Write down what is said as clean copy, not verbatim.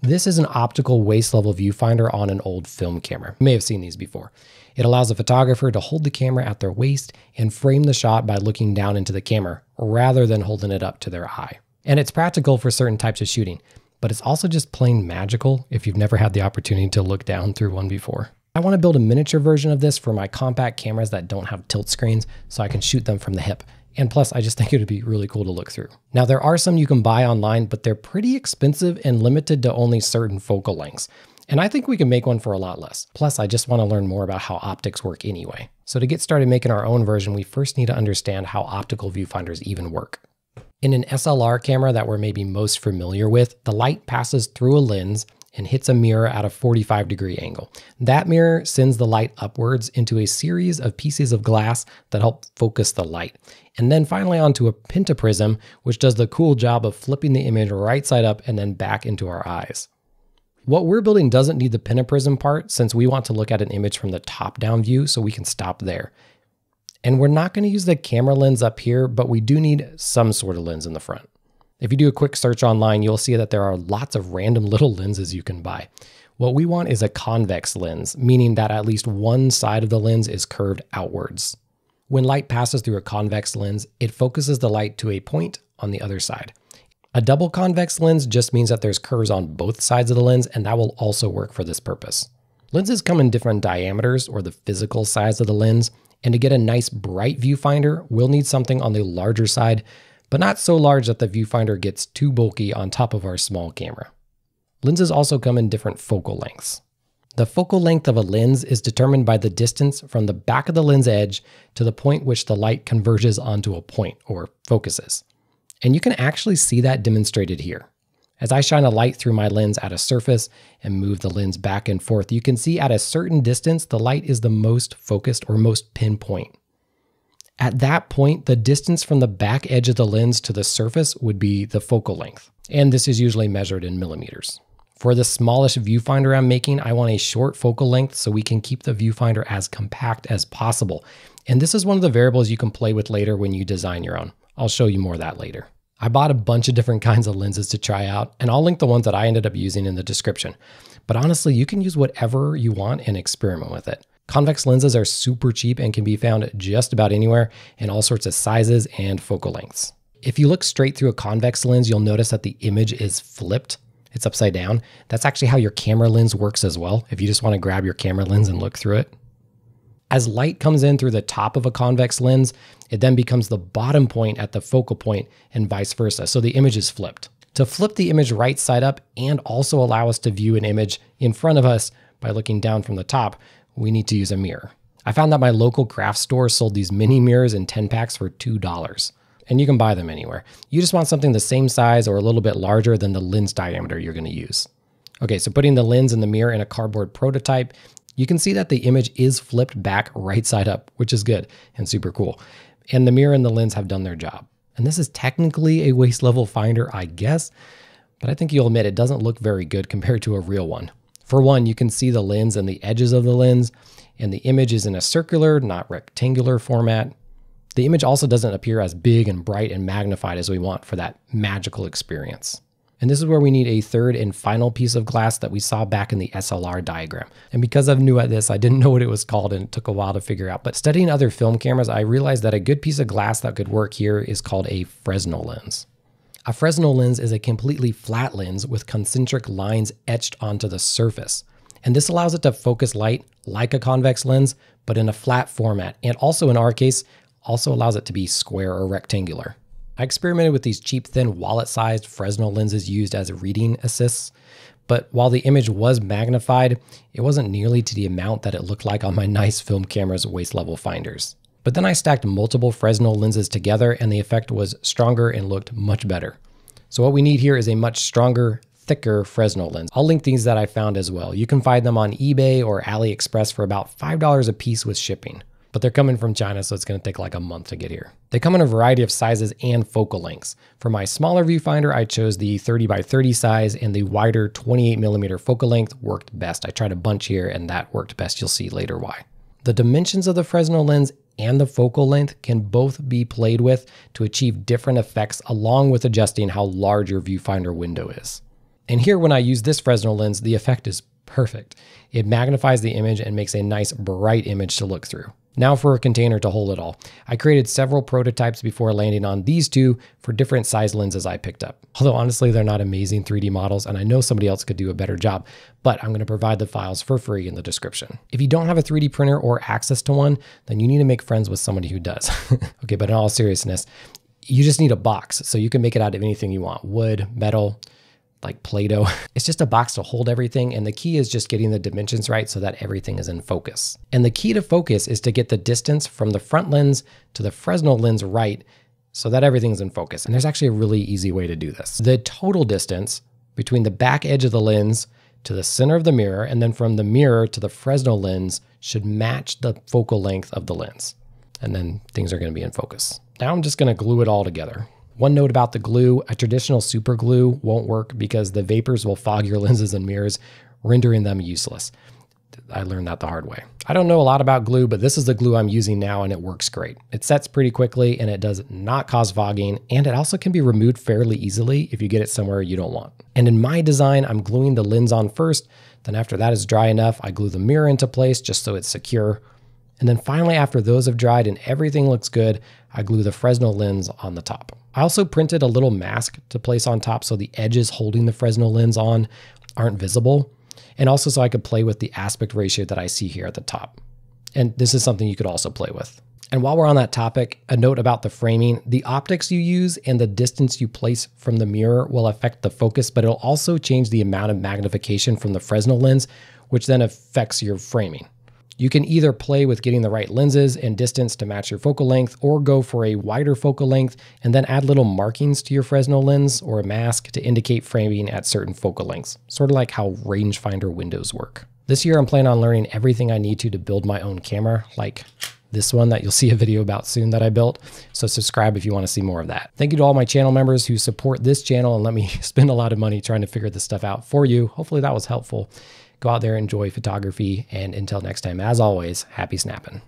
This is an optical waist level viewfinder on an old film camera. You may have seen these before. It allows a photographer to hold the camera at their waist and frame the shot by looking down into the camera rather than holding it up to their eye. And it's practical for certain types of shooting, but it's also just plain magical if you've never had the opportunity to look down through one before. I want to build a miniature version of this for my compact cameras that don't have tilt screens so I can shoot them from the hip. And plus, I just think it would be really cool to look through. Now, there are some you can buy online, but they're pretty expensive and limited to only certain focal lengths. And I think we can make one for a lot less. Plus, I just want to learn more about how optics work anyway. So to get started making our own version, we first need to understand how optical viewfinders even work. In an SLR camera that we're maybe most familiar with, the light passes through a lens and hits a mirror at a 45-degree angle. That mirror sends the light upwards into a series of pieces of glass that help focus the light. And then finally onto a pentaprism, which does the cool job of flipping the image right side up and then back into our eyes. What we're building doesn't need the pentaprism part since we want to look at an image from the top-down view, so we can stop there. And we're not going to use the camera lens up here, but we do need some sort of lens in the front. If you do a quick search online, you'll see that there are lots of random little lenses you can buy. What we want is a convex lens, meaning that at least one side of the lens is curved outwards. When light passes through a convex lens, it focuses the light to a point on the other side. A double convex lens just means that there's curves on both sides of the lens, and that will also work for this purpose. Lenses come in different diameters, or the physical size of the lens, and to get a nice bright viewfinder, we'll need something on the larger side, but not so large that the viewfinder gets too bulky on top of our small camera. Lenses also come in different focal lengths. The focal length of a lens is determined by the distance from the back of the lens edge to the point which the light converges onto a point, or focuses. And you can actually see that demonstrated here. As I shine a light through my lens at a surface and move the lens back and forth, you can see at a certain distance, the light is the most focused or most pinpoint. At that point, the distance from the back edge of the lens to the surface would be the focal length. And this is usually measured in millimeters. For the smallest viewfinder I'm making, I want a short focal length so we can keep the viewfinder as compact as possible. And this is one of the variables you can play with later when you design your own. I'll show you more of that later. I bought a bunch of different kinds of lenses to try out, and I'll link the ones that I ended up using in the description. But honestly, you can use whatever you want and experiment with it. Convex lenses are super cheap and can be found just about anywhere in all sorts of sizes and focal lengths. If you look straight through a convex lens, you'll notice that the image is flipped. It's upside down. That's actually how your camera lens works as well, if you just want to grab your camera lens and look through it. As light comes in through the top of a convex lens, it then becomes the bottom point at the focal point and vice versa, so the image is flipped. To flip the image right side up and also allow us to view an image in front of us by looking down from the top, we need to use a mirror. I found that my local craft store sold these mini mirrors in 10 packs for $2. And you can buy them anywhere. You just want something the same size or a little bit larger than the lens diameter you're going to use. Okay, so putting the lens and the mirror in a cardboard prototype, you can see that the image is flipped back right side up, which is good and super cool. And the mirror and the lens have done their job. And this is technically a waist level finder, I guess, but I think you'll admit it doesn't look very good compared to a real one. For one, you can see the lens and the edges of the lens, and the image is in a circular, not rectangular format. The image also doesn't appear as big and bright and magnified as we want for that magical experience. And this is where we need a third and final piece of glass that we saw back in the SLR diagram. And because I'm new at this, I didn't know what it was called and it took a while to figure out. But studying other film cameras, I realized that a good piece of glass that could work here is called a Fresno lens. A Fresno lens is a completely flat lens with concentric lines etched onto the surface. And this allows it to focus light like a convex lens, but in a flat format. And also in our case, also allows it to be square or rectangular. I experimented with these cheap, thin, wallet-sized Fresno lenses used as reading assists, but while the image was magnified, it wasn't nearly to the amount that it looked like on my nice film camera's waist-level finders. But then I stacked multiple Fresno lenses together and the effect was stronger and looked much better. So what we need here is a much stronger, thicker Fresno lens. I'll link these that I found as well. You can find them on eBay or AliExpress for about $5 a piece with shipping. But they're coming from China, so it's going to take like a month to get here. They come in a variety of sizes and focal lengths. For my smaller viewfinder, I chose the 30x30 size, and the wider 28mm focal length worked best. I tried a bunch here and that worked best. You'll see later why. The dimensions of the Fresno lens and the focal length can both be played with to achieve different effects, along with adjusting how large your viewfinder window is. And here, when I use this Fresno lens, the effect is perfect. It magnifies the image and makes a nice bright image to look through. Now for a container to hold it all. I created several prototypes before landing on these two for different size lenses I picked up. Although honestly, they're not amazing 3D models, and I know somebody else could do a better job, but I'm gonna provide the files for free in the description. If you don't have a 3D printer or access to one, then you need to make friends with somebody who does. Okay, but in all seriousness, you just need a box, so you can make it out of anything you want. Wood, metal, like Play-Doh. It's just a box to hold everything, and the key is just getting the dimensions right so that everything is in focus. And the key to focus is to get the distance from the front lens to the Fresno lens right so that everything's in focus. And there's actually a really easy way to do this. The total distance between the back edge of the lens to the center of the mirror, and then from the mirror to the Fresno lens, should match the focal length of the lens. And then things are going to be in focus. Now I'm just going to glue it all together. One note about the glue: a traditional super glue won't work because the vapors will fog your lenses and mirrors, rendering them useless. I learned that the hard way. I don't know a lot about glue, but this is the glue I'm using now and it works great. It sets pretty quickly and it does not cause fogging, and it also can be removed fairly easily if you get it somewhere you don't want. And in my design, I'm gluing the lens on first, then after that is dry enough, I glue the mirror into place just so it's secure. And then finally, after those have dried and everything looks good, I glue the Fresno lens on the top. I also printed a little mask to place on top so the edges holding the Fresno lens on aren't visible, and also so I could play with the aspect ratio that I see here at the top. And this is something you could also play with. And while we're on that topic, a note about the framing: the optics you use and the distance you place from the mirror will affect the focus, but it'll also change the amount of magnification from the Fresno lens, which then affects your framing. You can either play with getting the right lenses and distance to match your focal length, or go for a wider focal length and then add little markings to your Fresno lens or a mask to indicate framing at certain focal lengths, sort of like how rangefinder windows work. This year I'm planning on learning everything I need to build my own camera, like this one that you'll see a video about soon that I built. So subscribe if you want to see more of that. Thank you to all my channel members who support this channel and let me spend a lot of money trying to figure this stuff out for you. Hopefully that was helpful. Go out there, enjoy photography, and until next time, as always, happy snapping.